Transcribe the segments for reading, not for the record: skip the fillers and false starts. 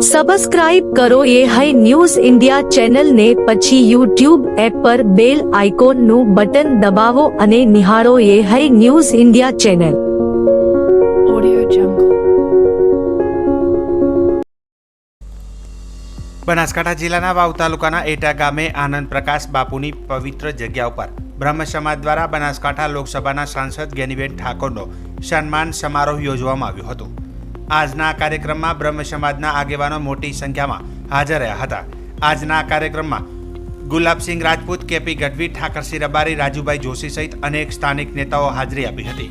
Subscribe કરો એ hi news India ચેનલને, પછી યુટ્યુબ એપ પર બેલ આઇકોનનું બટન દબાવો અને નિહાળો એ hi news India channel. Audio Jungle. Banaskantha જિલ્લાના વાવ તાલુકાના એટા ગામે આનંદ પ્રકાશ બાપુની પવિત્ર જગ્યા ઉપર બ્રહ્મ સમાજ દ્વારા બનાસકાંઠા લોકસભાના સાંસદ જ્ઞાનીબેન ઠાકોરનો સન્માન સમારોહ યોજવામાં આવ્યો હતો. આજના કાર્યક્રમમાં બ્રહ્મ સમાજના આગેવાનો મોટી સંખ્યામાં હાજર રહ્યા હતા. આજના કાર્યક્રમમાં ગુલાબસિંહ રાજપૂત, કેપી ગઢવી, ઠાકરસિંહ રબારી, રાજુભાઈ જોશી સહિત અનેક સ્થાનિક નેતાઓ હાજરી આપી હતી.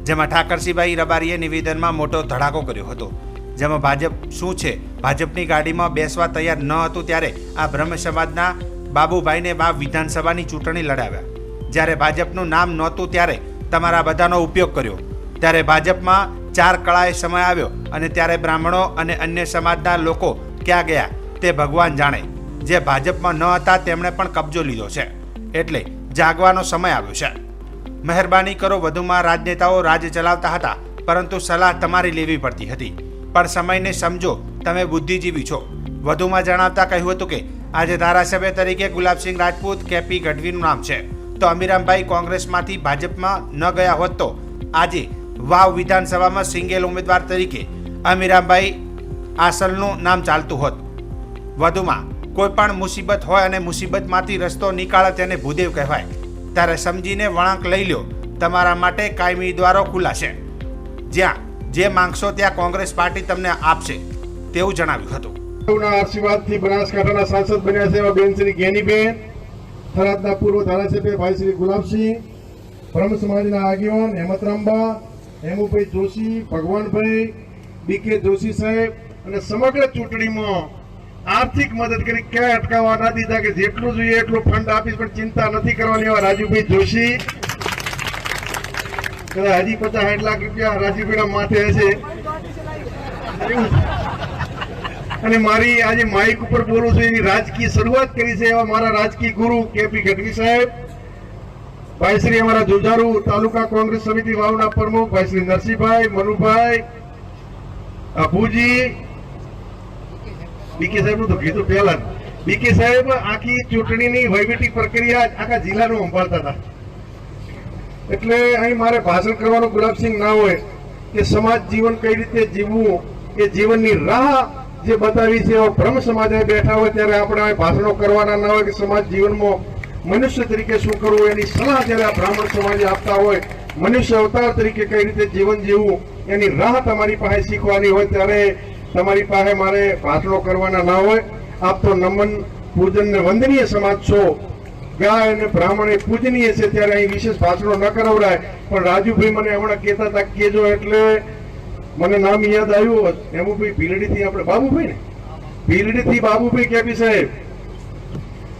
જેમાં ઠાકરસિંહભાઈ રબારીએ નિવેદનમાં મોટો ધડાકો કર્યો હતો. જેમાં ભાજપ શું છે, ભાજપની ગાડીમાં બેસવા તૈયાર ન હતું ત્યારે આ બ્રહ્મ સમાજના બાબુભાઈને વાવ વિધાનસભાની ચૂંટણી લડાવ્યા. જ્યારે ભાજપનું નામ નહોતું ત્યારે તમારા બધાનો ઉપયોગ કર્યો. ત્યારે ભાજપમાં 4 કળાએ સમય આવ્યો અને ત્યારે બ્રાહ્મણો અને અન્ય સમાજના લોકો ક્યાં ગયા તે ભગવાન જાણે. જે ભાજપમાં ન હતા તેમણે પણ કબજો લીધો છે. એટલે જાગવાનો સમય આવ્યો છે. મહેરબાની કરો. વધુમાં રાજનેતાઓ રાજ ચલાવતા હતા, પરંતુ સલાહ તમારી લેવી પડતી હતી. પણ સમયને સમજો, તમે બુદ્ધિજીવી છો. વધુમાં જણાવતા કહ્યું હતું કે આજે ધારાસભ્ય તરીકે ગુલાબસિંહ રાજપૂત, કેપી ગઢવીનું નામ છે, તો અમીરામભાઈ કોંગ્રેસમાંથી ભાજપમાં ન ગયા હોત તો આજે વાવ વિધાનસભામાં સિંગલ ઉમેદવાર તરીકે અમીરામભાઈ આસલનું નામ ચાલતું હોત. વધુમાં કોઈ પણ મુસીબત હોય અને મુસીબતમાંથી રસ્તો નીકાળે તેને ભૂદેવ કહેવાય. ત્યારે સમજીને વળાંક લઈ લો. તમારા માટે કાયમી દ્વારો ખુલ્લા છે. જ્યાં જે માંગશો ત્યાં કોંગ્રેસ પાર્ટી તમને આપશે તેવું જણાવ્યું હતું. આશીર્વાદથી બનાસકાંઠાના સાંસદ બન્યા છે એવા બેન શ્રી જ્ઞાનીબેન, થરાદના પૂર્વ ધારાસભ્ય ભાઈ શ્રી ગુલાબસિંહ, બ્રહ્મ સમાજના આગેવાન હેમંતરામબા, હેમુભાઈ જોશી, ભગવાનભાઈ, બીકે જોશી સાહેબ અને સમગ્ર ચૂંટણીમાં આર્થિક મદદ કરી, ક્યાંય અટકાવવા ના દીધા કે જેટલું જોઈએ એટલું ફંડ આપીશ પણ ચિંતા નથી કરવાની એવા રાજુભાઈ જોશી. હજી 50-60 લાખ રૂપિયા રાજુભાઈના માથે હશે. અને મારી આજે માઇક ઉપર બોલું છું એની રાજકીય શરૂઆત કરી છે એવા મારા રાજકીય ગુરુ કેપી ગઢવી સાહેબ, ભાઈ શ્રી અમારા જુજારુ તાલુકા કોંગ્રેસ સમિતિ વાવના પ્રમુખ ભાઈ શ્રી નરસિંહભાઈ, મનુભાઈ, અભુજી, બીકે સાહેબ નું તો કીધું પહેલા. બીકે સાહેબ આખી ચૂંટણીની વહીવટી પ્રક્રિયા આખા જિલ્લાનું સંભાળતા હતા. એટલે અહીં મારે ભાષણ કરવાનું ગુલાબસિંહ ના હોય કે સમાજ જીવન કઈ રીતે જીવવું એ જીવનની રાહ જે બતાવી છે બ્રહ્મ સમાજ બેઠા હોય ત્યારે આપણે ભાષણો કરવાના ના હોય કે સમાજ જીવનમાં મનુષ્ય તરીકે શું કરવું એની સલાહ જ્યારે આ બ્રાહ્મણ સમાજે આપતા હોય, મનુષ્ય અવતાર તરીકે કઈ રીતે જીવન જીવવું એની રાહ તમારી પાસે શીખવાની હોય ત્યારે તમારી પાસે મારે ભાષણો કરવાના ના હોય. આપ તો નમન, પૂજન ને વંદનીય સમાજ છો. ગાય અને બ્રાહ્મણ એ પૂજનીય છે ત્યારે અહીં વિશેષ ભાષણો ન કરાવડાય. પણ રાજુભાઈ મને હમણાં કહેતા હતા કેજો એટલે મને નામ યાદ આવ્યું. હેમુભાઈ ભીલડીથી, આપણે બાબુભાઈ ને ભીલડીથી બાબુભાઈ કેપી સાહેબ,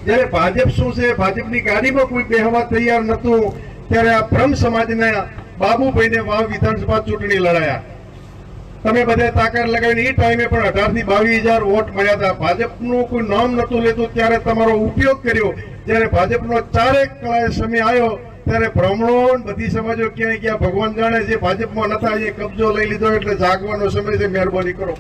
જયારે ભાજપ શું છે, ભાજપની ગાડીમાં કોઈ બેહવા તૈયાર નતું ત્યારે આ બ્રહ્મ સમાજના બાબુભાઈને વાવ વિધાનસભા ચૂંટણી લડાયા. તમે બધા તાકાત લગાવીને એ ટાઈમે પણ 18 થી 22,000 વોટ મળ્યા હતા. ભાજપનું કોઈ નામ નતું લેતું ત્યારે તમારો ઉપયોગ કર્યો. જયારે ભાજપનો 4 કળાએ સમય આવ્યો ત્યારે બ્રાહ્મણો બધી સમાજો ક્યાંય ક્યાં ભગવાન જાણે જે ભાજપમાં નતા એ કબજો લઈ લીધો. એટલે જાગવાનો સમય છે, મહેરબાની કરો.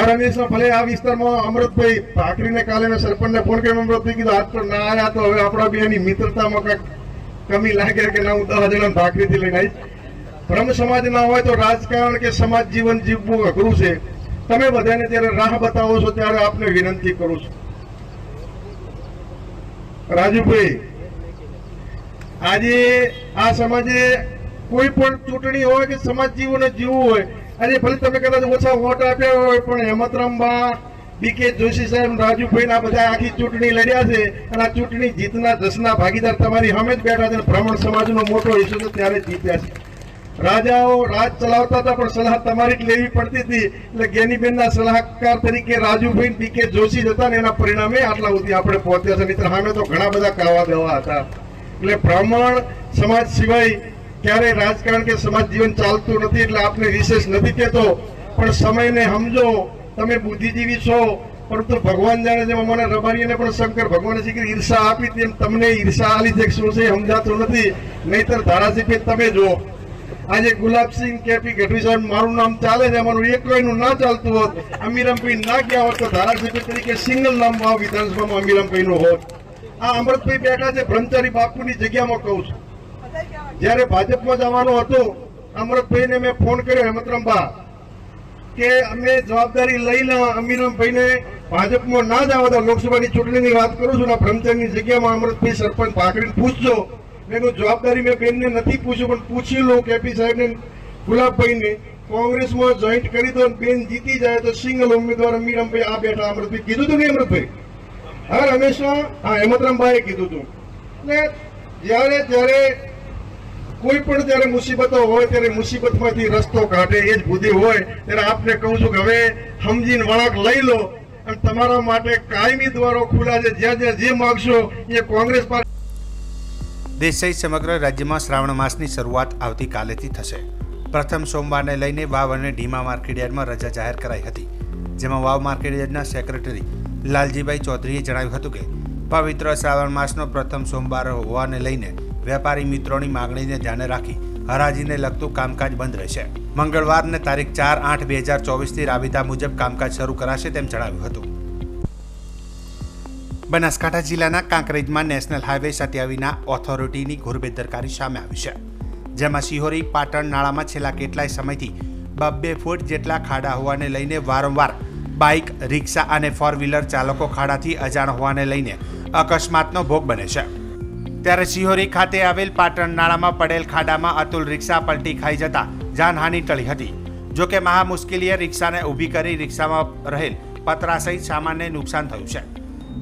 રમેશમાં ભલે આ વિસ્તારમાં અમૃતભાઈ ભાખરીને કાલે મેં સરપંચને ફોન કર્યો, અમૃતભાઈ કીધું આજ તો ના આવ્યા તો હવે આપણા બે એની મિત્રતામાં કઈક કમી લાગે કે ના હું 10 જણા ભાખરીથી લઈને આવીશ. બ્રહ્મ સમાજ ના હોય તો રાજકારણ કે સમાજ જીવન જીવવું અઘરું છે. તમે બધાને જયારે રાહ બતાવો છો ત્યારે આપને વિનંતી કરું છું. રાજુભાઈ, આજે આ સમાજે કોઈ પણ ચૂંટણી હોય કે સમાજ જીવન જીવવું હોય, આજે ભલે તમે કદાચ ઓછા વોટ આપ્યા હોય પણ હેમંતરામબા, બીકે જોશી સાહેબ, રાજુભાઈ ના બધા આખી ચૂંટણી લડ્યા છે અને આ ચૂંટણી જીતના જસના ભાગીદાર તમારી સામે જ બેઠા છે. બ્રાહ્મણ સમાજનો મોટો હિસ્સો છે ત્યારે જીત્યા છે. રાજાઓ રાજ ચલાવતા હતા પણ સલાહ તમારી જ લેવી પડતી હતી. એટલે જ્ઞાનીબેનના સલાહકાર તરીકે રાજુભાઈ, બીકે જોશી હતા ને એના પરિણામે આટલા સુધી આપણે પહોંચ્યા છે. મિત્ર સામે તો ઘણા બધા કાવા દેવા હતા. એટલે બ્રાહ્મણ સમાજ સિવાય ક્યારે રાજકારણ કે સમાજ જીવન ચાલતું નથી. એટલે આપને વિશેષ નથી કહેતો, પણ સમયને સમજો. તમે બુદ્ધિજીવી છો, પરંતુ ભગવાન જાણે છે. મને રબારીને પણ શંકર ભગવાને શીખી ઈર્ષા આપી તેમ તમને ઈર્ષા આલી છે શું છે સમજાતું નથી. નહીતર ધારાસભ્ય તમે જુઓ, આજે ગુલાબસિંહ કેપી ગઢવી સાહેબ મારું નામ ચાલે છે, અમારું એકનું ના ચાલતું હોત, અમીરામભાઈ ના ગયા હોત તો ધારાસભ્ય તરીકે સિંગલ નામ વિધાનસભામાં અમીરામભાઈ નું હોત. આ અમૃતભાઈ બેઠા છે બ્રહ્મચારી બાપુની જગ્યામાં કહું છું. જયારે ભાજપમાં જવાનો હતો અમૃતભાઈને મેં ફોન કર્યો, હેમંતરામબા કે અમે જવાબદારી લઈને અમીરામભાઈને ભાજપમાં ના જવા દો, લોકસભાની ચૂંટણીની વાત કરું છું, બ્રહ્મચારીની જગ્યામાં અમૃતભાઈ સરપંચ ભાખરીને પૂછજો. મેં જવાબદારી મેં બેનને નથી પૂછ્યું, પણ પૂછી લો કેપી સાહેબને ગુલાબભાઈને કોંગ્રેસમાં જોઈન્ટ કરી દો, બેન જીતી જાય તો સિંગલ ઉમેદવાર અમીરામભાઈ આ બેઠા. અમૃતભાઈ કીધું હતું ને, અમૃતભાઈ હા હંમેશા હા હેમંતરામભાઈએ કીધું હતું. એટલે જ્યારે કોઈ પણ જયારે મુસીબતો હોય ત્યારે મુસીબતમાંથી રસ્તો કાઢે એ જ બુદ્ધિ હોય. ત્યારે આપને કહું છું કે હવે સમજીને વળાંક લઈ લો અને તમારા માટે કાયમી દ્વારો ખુલ્લા છે. જ્યાં જ્યાં જે માગશો એ કોંગ્રેસ પાર્ટી. દેશ સહિત સમગ્ર રાજ્યમાં શ્રાવણ માસની શરૂઆત આવતીકાલેથી થશે. પ્રથમ સોમવારને લઈને વાવ અને ઢીમા માર્કેટયાર્ડમાં રજા જાહેર કરાઈ હતી, જેમાં વાવ માર્કેટયાર્ડના સેક્રેટરી લાલજીભાઈ ચૌધરીએ જણાવ્યું હતું કે પવિત્ર શ્રાવણ માસનો પ્રથમ સોમવાર હોવાને લઈને વેપારી મિત્રોની માંગણીને ધ્યાને રાખી હરાજીને લગતું કામકાજ બંધ રહેશે. મંગળવારને તારીખ 4/8/2024થી રાબેતા મુજબ કામકાજ શરૂ કરાશે તેમ જણાવ્યું હતું. બનાસકાંઠા જિલ્લાના કાંકરેજમાં નેશનલ હાઈવે 27ના ઓથોરિટીની ઘોર બેદરકારી સામે આવી છે, જેમાં શિહોરી પાટણ નાળામાં છેલ્લા કેટલાય સમયથી 2 ફૂટ જેટલા ખાડા હોવાને લઈને વારંવાર બાઇક, રિક્ષા અને 4-વ્હીલર ચાલકો ખાડાથી અજાણ હોવાને લઈને અકસ્માતનો ભોગ બને છે. ત્યારે શિહોરી ખાતે આવેલ પાટણ નાળામાં પડેલ ખાડામાં અતુલ રિક્ષા પલટી ખાઈ જતા જાનહાનિ ટળી હતી. જોકે મહા મુશ્કેલીએ રિક્ષાને ઊભી કરી રિક્ષામાં રહેલ પતરા સહિત સામાનને નુકસાન થયું છે.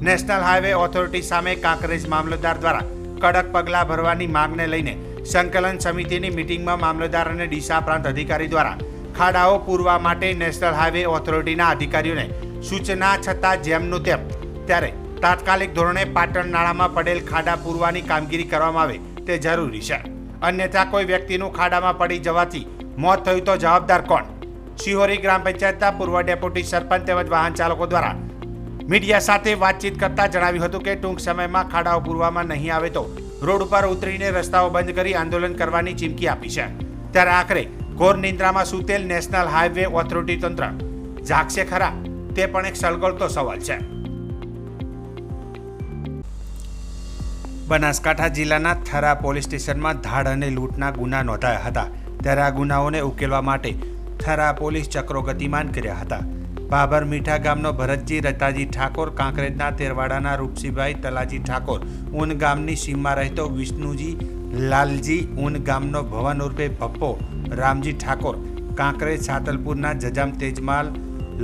નેશનલ હાઈવે ઓથોરિટી સામે કાંકરેજ મામલતદાર દ્વારા કડક પગલાં ભરવાની માંગને લઈને સંકલન સમિતિની મિટિંગમાં મામલતદાર અને ડીસા પ્રાંત અધિકારી દ્વારા ખાડાઓ પૂરવા માટે નેશનલ હાઈવે ઓથોરિટીના અધિકારીઓને સૂચના છતાં જેમનું તેમ ત્યારે તાત્કાલિક ધોરણે પાટણ નાળામાં પડેલ ખાડા પૂરવાની કામગીરી કરવામાં આવે તે જરૂરી છે. અન્યથા કોઈ વ્યક્તિનું ખાડામાં પડી જવાથી મોત થયું તો જવાબદાર કોણ? શિહોરી ગ્રામ પંચાયતના પૂર્વ ડેપ્યુટી સરપંચ તેમજ વાહન ચાલકો દ્વારા મીડિયા સાથે વાતચીત કરતા જણાવ્યું હતું કે ટૂંક સમયમાં ખાડાઓ પૂરવામાં નહીં આવે તો રોડ ઉપર ઉતરીને રસ્તાઓ બંધ કરી આંદોલન કરવાની ચીમકી આપી છે. ત્યારે આખરે ઘોર નિંદ્રામાં સૂતેલ નેશનલ હાઈવે ઓથોરિટી તંત્ર જાગશે ખરા? તે પણ એક સળગતો સવાલ છે. બનાસકાંઠા જિલ્લાના થરા પોલીસ સ્ટેશનમાં ધાડ અને લૂંટના ગુના નોંધાયા હતા. ત્યારે આ ગુનાઓને ઉકેલવા માટે થરા પોલીસ ચક્રો ગતિમાન કર્યા હતા. બાબર મીઠા ગામનો ભરતજી રતાજી ઠાકોર, કાંકરેજના તેરવાડાના રૂપસીભાઈ તલાજી ઠાકોર, ઊન ગામની સીમમાં રહેતો વિષ્ણુજી લાલજી, ઊન ગામનો ભવન ઉર્ફે ભપ્પો રામજી ઠાકોર, કાંકરેજ સાતલપુરના જજામ તેજમાલ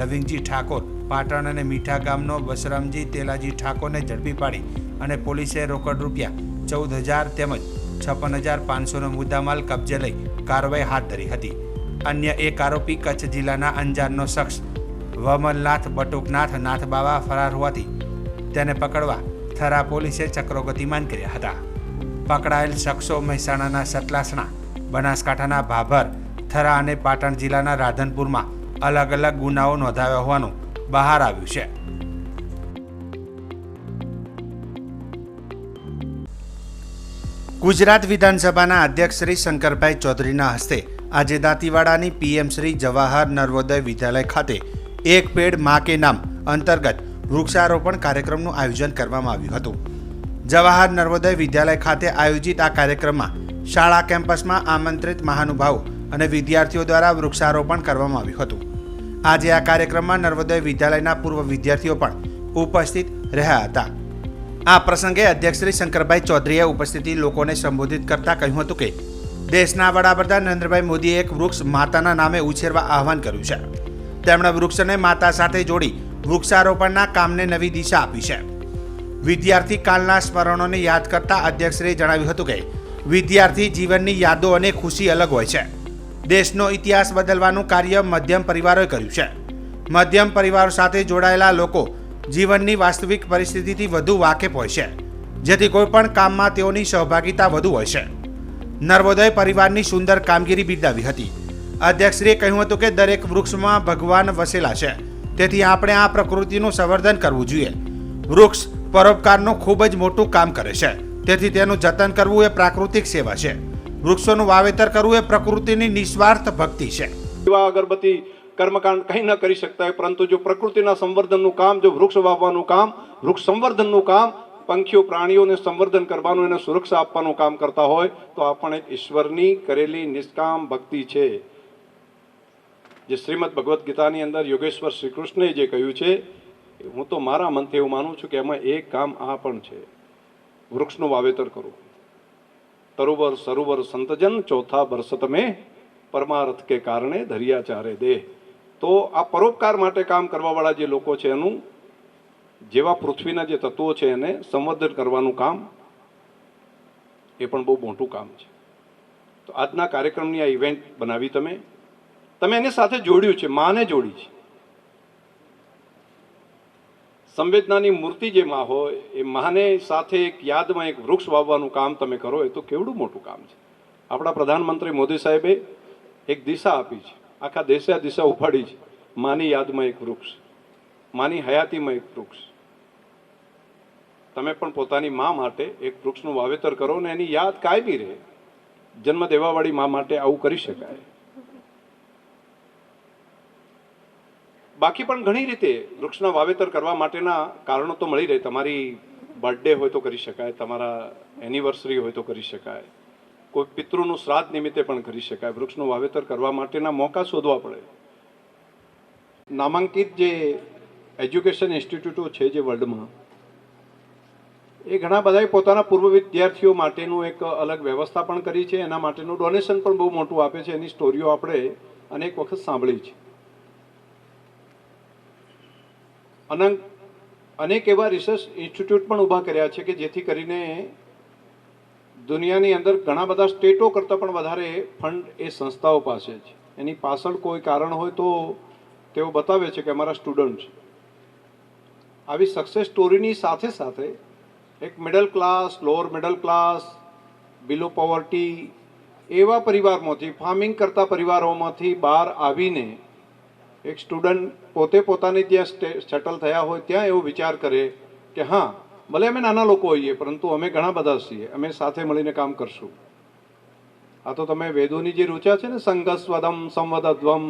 લવિંગજી ઠાકોર, પાટણ અને મીઠા ગામનો બસરામજી તેલાજી ઠાકોરને ઝડપી પાડી અને પોલીસે રોકડ રૂપિયા 14,000 તેમજ 56,500નો મુદ્દામાલ કબજે લઈ કાર્યવાહી હાથ ધરી હતી. અન્ય એક આરોપી કચ્છ જિલ્લાના અંજારનો શખ્સ વમલનાથ બટુકનાથ નાથબાવા ફરાર હોવાથી તેને પકડવા થરા પોલીસે ચક્રો ગતિમાન કર્યા હતા. પકડાયેલ શખ્સો મહેસાણાના સતલાસણા, બનાસકાંઠાના ભાભર, થરા અને પાટણ જિલ્લાના રાધનપુરમાં અલગ અલગ ગુનાઓ નોંધાવ્યા હોવાનું બહાર આવ્યું છે. ગુજરાત વિધાનસભાના અધ્યક્ષ શ્રી શંકરભાઈ ચૌધરીના હસ્તે આજે દાંતીવાડાની પીએમ શ્રી જવાહર નર્વોદય વિદ્યાલય ખાતે એક પેડ માં કે નામ અંતર્ગત વૃક્ષારોપણ કાર્યક્રમનું આયોજન કરવામાં આવ્યું હતું. જવાહર નર્વોદય વિદ્યાલય ખાતે આયોજિત આ કાર્યક્રમમાં શાળા કેમ્પસમાં આમંત્રિત મહાનુભાવો અને વિદ્યાર્થીઓ દ્વારા વૃક્ષારોપણ કરવામાં આવ્યું હતું. આજે આ કાર્યક્રમમાં નર્વોદય વિદ્યાલયના પૂર્વ વિદ્યાર્થીઓ પણ ઉપસ્થિત રહ્યા હતા. આ પ્રસંગે અધ્યક્ષ શ્રી શંકરભાઈ ચૌધરીએ ઉપસ્થિત લોકોને સંબોધિત કરતા કહ્યું હતું કે દેશના વડાપ્રધાન નરેન્દ્રભાઈ મોદીએ એક વૃક્ષ માતાના નામે ઉછેરવા આહવાન કર્યું છે. તેમણે વૃક્ષને માતા સાથે જોડી વૃક્ષારોપણના કામને નવી દિશા આપી છે. વિદ્યાર્થી કાળના સ્મરણોને યાદ કરતા અધ્યક્ષશ્રીએ જણાવ્યું હતું કે વિદ્યાર્થી જીવનની યાદો અને ખુશી અલગ હોય છે. દેશનો ઇતિહાસ બદલવાનું કાર્ય મધ્યમ પરિવારોએ કર્યું છે. મધ્યમ પરિવારો સાથે જોડાયેલા લોકો જીવનની વાસ્તવિક પરિસ્થિતિથી વધુ વાકેફ હોય છે, જેથી કોઈપણ કામમાં તેઓની સહભાગિતા વધુ હોય છે. નર્વોદય પરિવારની સુંદર કામગીરી બિરદાવી હતી. અધ્યક્ષશ્રીએ કહ્યું હતું કે દરેક વૃક્ષમાં ભગવાન વસેલા છે, તેથી આપણે આ પ્રકૃતિનું સંવર્ધન કરવું જોઈએ. વૃક્ષ પરોપકારનું ખૂબ જ મોટું કામ કરે છે, તેથી તેનું જતન કરવું એ પ્રાકૃતિક સેવા છે. વૃક્ષોનું વાવેતર કરવું એ પ્રકૃતિની નિસ્વાર્થ ભક્તિ છે. દીવા અગરબત્તી કર્મકાંડ કંઈ ન કરી શકતા હોય, પરંતુ જો પ્રકૃતિના સંવર્ધનનું કામ, જો વૃક્ષ વાવવાનું કામ, વૃક્ષ સંવર્ધનનું કામ, પંખીઓ પ્રાણીઓને સંવર્ધન કરવાનું, એને સુરક્ષા આપવાનું કામ કરતા હોય તો આ પણ એક ઈશ્વરની કરેલી નિષ્કામ ભક્તિ છે. જે શ્રીમદ ભગવદ્ ગીતાની અંદર યોગેશ્વર શ્રી કૃષ્ણએ જે કહ્યું છે, હું તો મારા મનથી એવું માનું છું કે એમાં એક કામ આ પણ છે, વૃક્ષનું વાવેતર કરવું. તરુવર સરોવર સંતજન ચોથા બરસત મેં પરમાર્થ કે કારણે ધરિયા ચારે દેહ. તો આ પરોપકાર માટે કામ કરવાવાળા જે લોકો છે એનું, જેવા પૃથ્વીના જે તત્વો છે એને સંવર્ધન કરવાનું કામ, એ પણ બહુ મોટું કામ છે. તો આજના કાર્યક્રમની આ ઇવેન્ટ બનાવી તમે એની સાથે જોડ્યું છે, માને જોડી છે. સંવેદનાની મૂર્તિ જે માં હોય એ માને સાથે એક યાદમાં એક વૃક્ષ વાવવાનું કામ તમે કરો, એ તો કેવડું મોટું કામ છે. આપણા પ્રધાનમંત્રી મોદી સાહેબે એક દિશા આપી છે, આખા દેશે આ દિશા ઉપાડી છે. માની યાદમાં એક વૃક્ષ, માની હયાતીમાં એક વૃક્ષ. તમે પણ પોતાની મા માટે એક વૃક્ષનું વાવેતર કરો ને એની યાદ કાયમી રહે. જન્મ દેવાવાળી મા માટે આવું કરી શકાય. બાકી પણ ઘણી રીતે વૃક્ષના વાવેતર કરવા માટેના કારણો તો મળી રહે. તમારી બર્થડે હોય તો કરી શકાય, તમારા એનિવર્સરી હોય તો કરી શકાય, કોઈ પિતૃનું શ્રાદ્ધ નિમિત્તે પણ કરી શકાય. વૃક્ષનું વાવેતર કરવા માટેના મોકા શોધવા પડે. નામાંકિત જે એજ્યુકેશન ઇન્સ્ટિટ્યૂટો છે જે વર્લ્ડમાં, એ ઘણા બધાએ પોતાના પૂર્વ વિદ્યાર્થીઓ માટેનું એક અલગ વ્યવસ્થા પણ કરી છે. એના માટેનું ડોનેશન પણ બહુ મોટું આપે છે. એની સ્ટોરીઓ આપણે અનેક વખત સાંભળી છે. અનેક એવા રિસર્ચ ઇન્સ્ટિટ્યૂટ પણ ઊભા કર્યા છે કે જેથી કરીને દુનિયાની અંદર ઘણા બધા સ્ટેટો કરતાં પણ વધારે ફંડ એ સંસ્થાઓ પાસે છે. એની પાછળ કોઈ કારણ હોય તો તેઓ બતાવે છે કે અમારા સ્ટુડન્ટ. આવી સક્સેસ સ્ટોરીની સાથે સાથે એક middle class, lower middle class, બિલો પોવર્ટી એવા પરિવારમાંથી, ફાર્મિંગ કરતા પરિવારોમાંથી બહાર આવીને એક સ્ટુડન્ટ પોતે પોતાની ત્યાં સેટલ થયા હોય ત્યાં એવો વિચાર કરે કે હા, ભલે અમે નાના લોકો હોઈએ પરંતુ અમે ઘણા બધા છીએ, અમે સાથે મળીને કામ કરશું. આ તો તમે વેદોની જે રૂચા છે ને, સંગસ્વદમ સંવદધ્વમ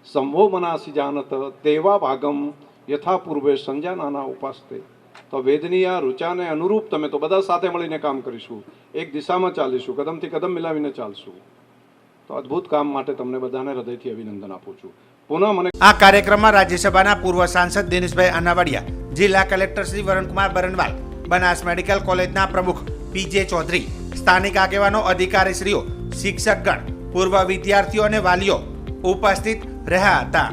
સંભો મનાસી જાનત તેવા ભાગમ યથા પૂર્વે સંજાનાના ઉપાસતે. તો વેદની આ રૂચાને અનુરૂપ તમે તો બધા સાથે મળીને કામ કરીશું, એક દિશામાં ચાલીશું, કદમથી કદમ મિલાવીને ચાલશું. તો અદ્ભુત કામ માટે તમને બધાને હૃદયથી અભિનંદન આપું છું. પુનઃ મને આ કાર્યક્રમમાં રાજ્યસભાના પૂર્વ સાંસદ દિનેશભાઈ અનાવાડિયા, જિલ્લા કલેક્ટર શ્રી વરુણકુમાર બરનવાલ, બનાસ મેડિકલ કોલેજના પ્રમુખ પીજે ચૌધરી, સ્થાનિક આગેવાનો, અધિકારીશ્રીઓ, શિક્ષકગણ, પૂર્વ વિદ્યાર્થીઓ અને વાલીઓ ઉપસ્થિત રહ્યા હતા.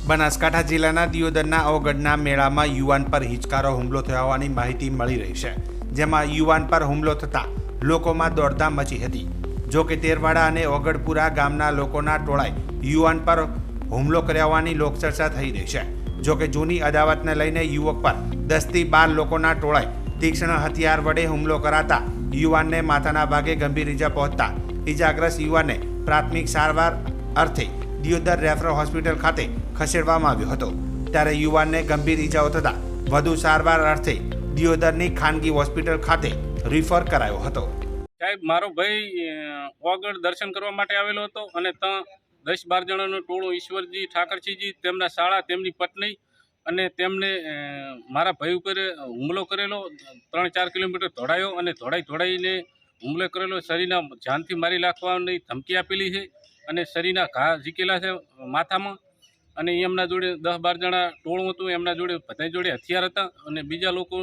બનાસકાંઠા જિલ્લાના દિયોદરના અવગઢના મેળામાં યુવાન પર હિચકારો હુમલો થયો હોવાની માહિતી મળી રહી છે, જેમાં યુવાન પર હુમલો થતા લોકોમાં દોડધામ મચી હતી. જો કે તેરવાડા અને ઓગળપુરા ગામના લોકોના ટોળાએ યુવાન પર હુમલો કર્યા હોવાની લોકચર્ચા થઈ રહી છે. જો કે જૂની અદાવતને લઈને યુવક પર 10 થી 12 લોકોના ટોળાએ તીક્ષ્ણ હથિયાર વડે હુમલો કરાતા યુવાનને માથાના ભાગે ગંભીર ઈજા પહોંચતા ઈજાગ્રસ્ત યુવાનને પ્રાથમિક સારવાર અર્થે દિયોદર રેફરલ હોસ્પિટલ ખાતે ખસેડવામાં આવ્યો હતો. ત્યારે યુવાનને ગંભીર ઈજાઓ થતા વધુ સારવાર અર્થે દિયોદરની ખાનગી હોસ્પિટલ ખાતે રિફર કરાયો હતો. સાહેબ, મારો ભાઈ ઓગળ દર્શન કરવા માટે આવેલો હતો અને ત્યાં 10-12 જણાનું ટોળું, ઈશ્વરજી ઠાકરસિંહજી, તેમના શાળા, તેમની પત્ની અને તેમને મારા ભાઈ ઉપર હુમલો કરેલો. 3-4 કિલોમીટર દોડાયો અને દોડાઈને હુમલો કરેલો. શરીરના જાનથી મારી નાખવાની ધમકી આપેલી છે અને શરીરના ઘા ઝીકેલા છે માથામાં. અને એમના જોડે 10-12 જણા ટોળું હતું, એમના જોડે બધા જોડે હથિયાર હતા અને બીજા લોકો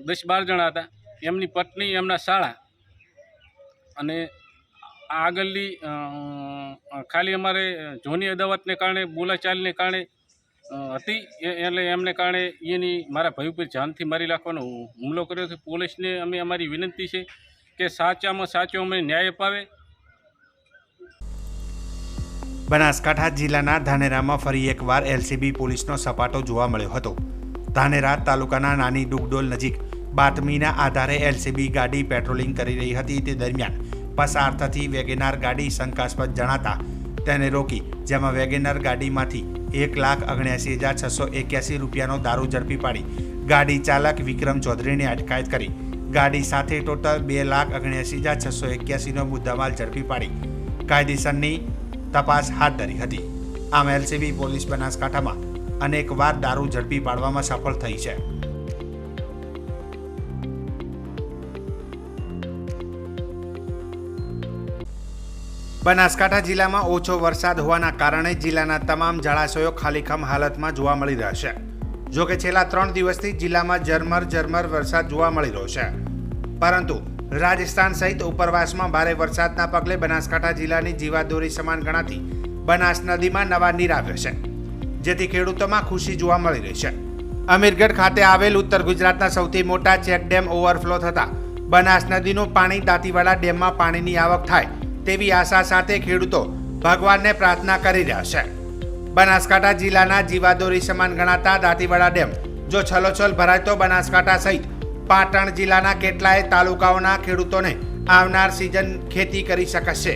10-12 જણા હતા, એમની પત્ની, એમના શાળા. અને આગળની ખાલી અમારે જૂની અદાવતને કારણે, બોલાચાલને કારણે હતી, એટલે એમને કારણે એની મારા ભાઈ ઉપર જાનથી મારી નાખવાનો હુમલો કર્યો છે. પોલીસને અમે અમારી વિનંતી છે કે સાચામાં સાચો અમને ન્યાય અપાવે. બનાસકાંઠા જિલ્લાના ધાનેરામાં ફરી એકવાર એલસીબી પોલીસનો સપાટો જોવા મળ્યો હતો. ધાનેરા તાલુકાના નાની ડુગડોલ નજીક બાતમીના આધારે એલસીબી ગાડી પેટ્રોલિંગ કરી રહી હતી. તે દરમિયાન પસાર થતી વેગેનાર ગાડી શંકાસ્પદ જણાતા તેને રોકી, જેમાં વેગેનાર ગાડીમાંથી 1,79,681 રૂપિયાનો દારૂ ઝડપી પાડી ગાડી ચાલક વિક્રમ ચૌધરીની અટકાયત કરી ગાડી સાથે ટોટલ 2,79,681 નો મુદ્દામાલ ઝડપી પાડી કાયદેસરની તપાસ હાથ ધરી હતી. આમ એલસીબી પોલીસ બનાસકાંઠામાં અનેકવાર દારૂ ઝડપી પાડવામાં સફળ થઈ છે. બનાસકાંઠા જિલ્લામાં ઓછો વરસાદ હોવાના કારણે જિલ્લાના તમામ જળાશયો ખાલીખમ હાલતમાં જોવા મળી રહ્યા છે. જો કે છેલ્લા 3 દિવસથી જિલ્લામાં ઝરમર વરસાદ જોવા મળી રહ્યો છે. પરંતુ રાજસ્થાન સહિત ઉપરવાસમાં ભારે વરસાદના પગલે બનાસકાંઠા જિલ્લાની જીવાદોરી સમાન ગણાતી બનાસ નદીમાં નવા નીર આવ્યા છે, જેથી ખેડૂતોમાં ખુશી જોવા મળી રહી છે. અમીરગઢ ખાતે આવેલ ઉત્તર ગુજરાતના સૌથી મોટા ચેક ડેમ ઓવરફ્લો થતા બનાસ નદીનું પાણી દાંતીવાડા ડેમમાં પાણીની આવક થાય તેવી આશા સાથે ખેડૂતો ભગવાનને પ્રાર્થના કરી રહ્યા છે. બનાસકાંઠા જિલ્લાના જીવાદોરી સમાન ગણાતા દાંતીવાડા ડેમ જો છલોછલ ભરાય તો બનાસકાંઠા સહિત પાટણ જિલ્લાના કેટલાય તાલુકાઓના ખેડૂતોને આવનાર સિઝન ખેતી કરી શકશે.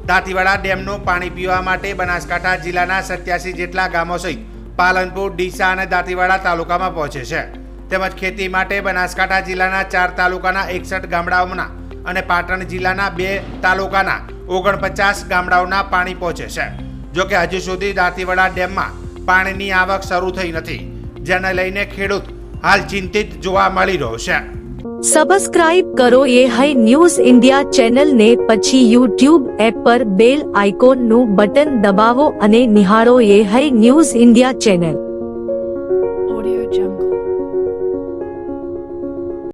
દાંતીવાડા ડેમનું પાણી પીવા માટે બનાસકાંઠા જિલ્લાના 87 જેટલા ગામો સહિત પાલનપુર, ડીસા અને દાંતીવાડા તાલુકામાં પહોંચે છે. તેમજ ખેતી માટે બનાસકાંઠા જિલ્લાના 4 તાલુકાના 61 ગામડાઓના અને પાટણ જિલ્લાના 2 તાલુકાના 49 ગામડાઓના પાણી પહોંચે છે. જો કે હજુ સુધી દાંતીવાડા ડેમમાં પાણીની આવક શરૂ થઈ નથી, જેને લઈને ખેડૂત હાલ ચિંતિત જોવા મળી રહ્યો છે. સબસ્ક્રાઇબ કરો એ હાઈ ન્યૂઝ ઇન્ડિયા ચેનલ ને, પછી યુટ્યુબ એપ પર બેલ આઇકોન નું બટન દબાવો અને નિહાળો એ હાઈ ન્યૂઝ ઇન્ડિયા ચેનલ.